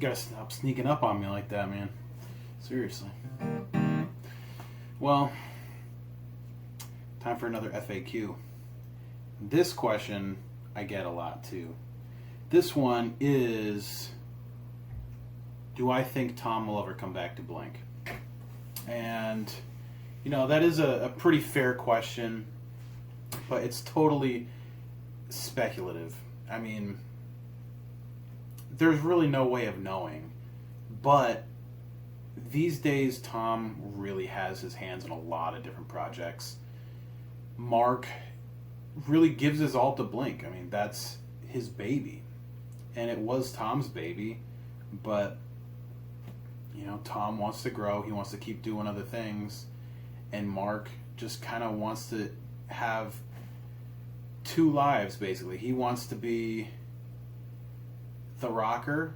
gotta stop sneaking up on me like that, man. Seriously. Well, time for another FAQ. This question I get a lot too. This one is, do I think Tom will ever come back to Blink? And, you know, that is a pretty fair question, but it's totally speculative. I mean, there's really no way of knowing, but these days Tom really has his hands in a lot of different projects. Mark really gives his all to Blink. I mean, that's his baby, and it was Tom's baby, but you know, Tom wants to grow, he wants to keep doing other things, and Mark just kind of wants to have two lives, basically. He wants to be the rocker,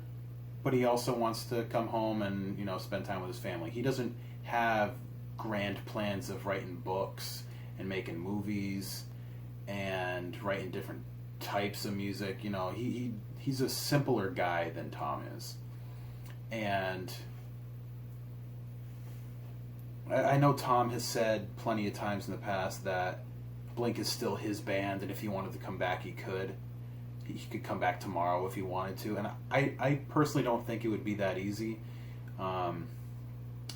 but he also wants to come home and, you know, spend time with his family. He doesn't have grand plans of writing books and making movies and writing different types of music. You know, he's a simpler guy than Tom is. And I know Tom has said plenty of times in the past that Blink is still his band, and if he wanted to come back, he could. He could come back tomorrow if he wanted to. And I personally don't think it would be that easy. I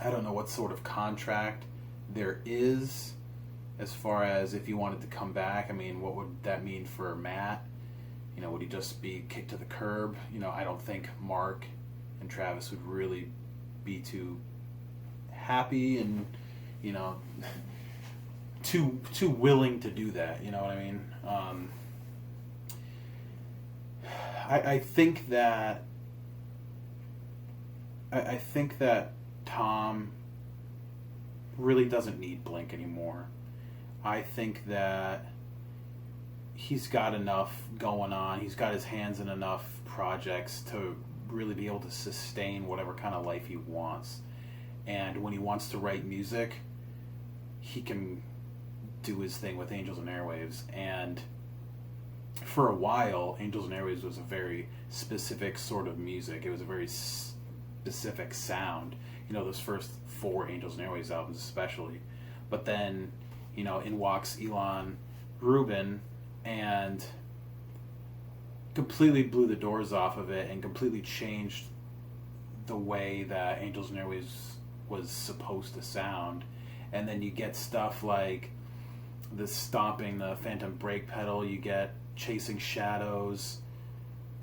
don't know what sort of contract there is as far as if he wanted to come back. I mean, what would that mean for Matt? You know, would he just be kicked to the curb? You know, I don't think Mark and Travis would really be too happy and, you know, too willing to do that. You know what I mean? I think that Tom really doesn't need Blink anymore. I think that he's got enough going on. He's got his hands in enough projects to really be able to sustain whatever kind of life he wants. And when he wants to write music, he can do his thing with Angels and Airwaves. And for a while, Angels and Airwaves was a very specific sort of music. It was a very specific sound. You know, those first 4 Angels and Airwaves albums especially. But then, you know, in walks Elon Rubin and completely blew the doors off of it and completely changed the way that Angels and Airwaves was supposed to sound. And then you get stuff like the Stomping, the Phantom Brake Pedal, you get Chasing Shadows,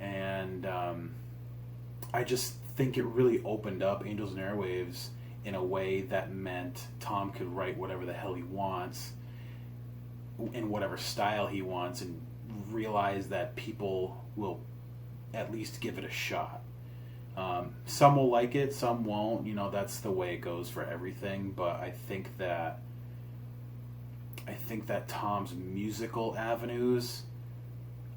and I just think it really opened up Angels and Airwaves in a way that meant Tom could write whatever the hell he wants in whatever style he wants and realize that people will at least give it a shot. Some will like it, some won't. You know, that's the way it goes for everything. But I think that Tom's musical avenues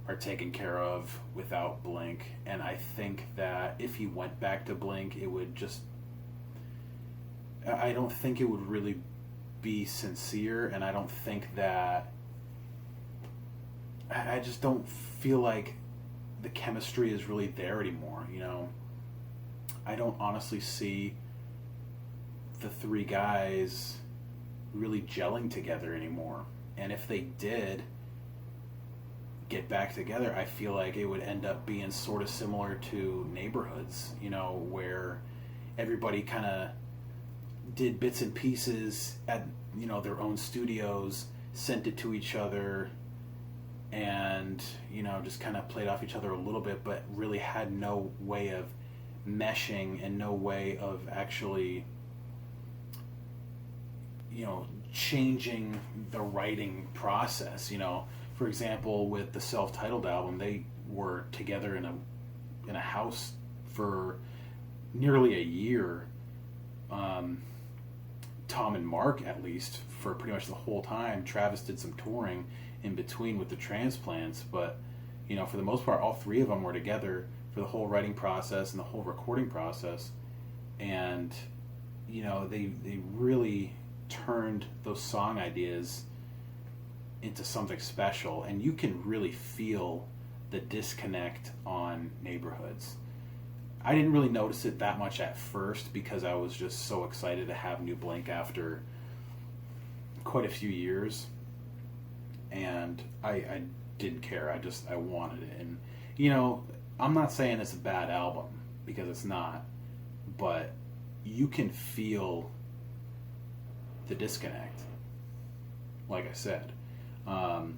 are taken care of without Blink, and I think that if he went back to Blink, it would just, I don't think it would really be sincere, and I don't think that, I just don't feel like the chemistry is really there anymore. You know, I don't honestly see the 3 guys really gelling together anymore. And if they did get back together, I feel like it would end up being sort of similar to Neighborhoods, you know, where everybody kind of did bits and pieces at, you know, their own studios, sent it to each other, and, you know, just kind of played off each other a little bit, but really had no way of meshing and no way of actually, you know, changing the writing process. You know, for example, with the self-titled album, they were together in a house for nearly a year. Tom and Mark, at least, for pretty much the whole time. Travis did some touring in between with the Transplants, but, you know, for the most part, all 3 of them were together for the whole writing process and the whole recording process. And, you know, they really turned those song ideas into something special, and you can really feel the disconnect on Neighborhoods. I didn't really notice it that much at first because I was just so excited to have new Blink after quite a few years, and I didn't care. I wanted it, and you know, I'm not saying it's a bad album because it's not, but you can feel the disconnect. Like I said,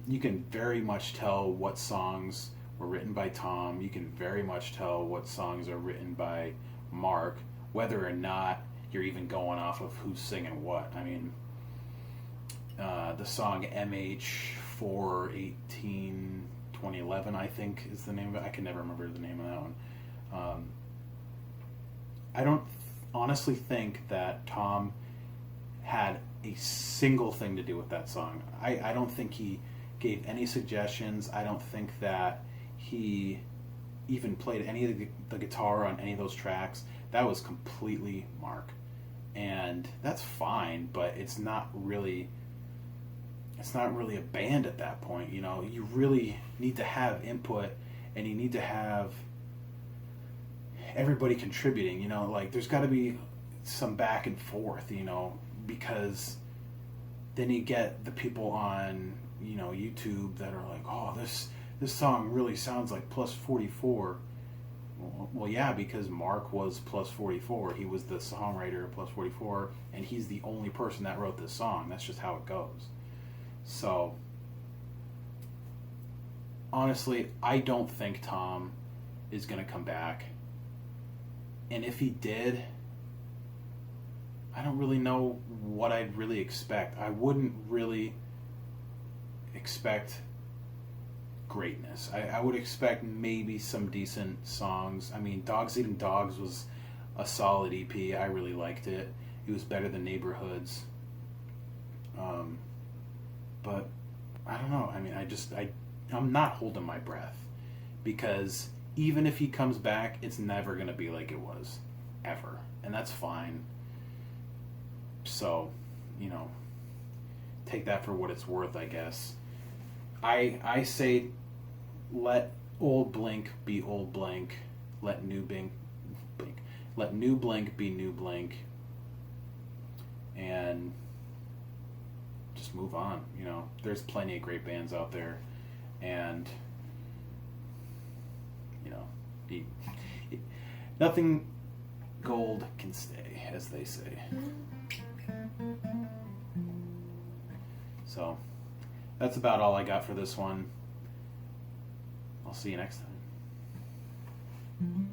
you can very much tell what songs were written by Tom. You can very much tell what songs are written by Mark, whether or not you're even going off of who's singing what. I mean, the song MH418 2011, I think is the name of it. I can never remember the name of that one. I don't honestly think that Tom had a single thing to do with that song. I don't think he gave any suggestions. I don't think that he even played any of the guitar on any of those tracks. That was completely Mark. And that's fine, but it's not really a band at that point. You know, you really need to have input, and you need to have everybody contributing. You know, like there's got to be some back and forth, you know, because then you get the people on, you know, YouTube that are like, oh, this song really sounds like plus 44. Well, yeah, because Mark was plus 44. He was the songwriter of plus 44, and he's the only person that wrote this song. That's just how it goes. So, honestly, I don't think Tom is going to come back. And if he did, I don't really know what I'd really expect. I wouldn't really expect greatness. I would expect maybe some decent songs. I mean, Dogs Eating Dogs was a solid EP. I really liked it. It was better than Neighborhoods. But I don't know. I mean, I'm not holding my breath, because even if he comes back, it's never going to be like it was, ever. And that's fine. So, you know, take that for what it's worth, I guess. I say let old Blink be old Blink. Let new Blink be new Blink. And just move on. You know, there's plenty of great bands out there, and you know, nothing gold can stay, as they say. So that's about all I got for this one. I'll see you next time.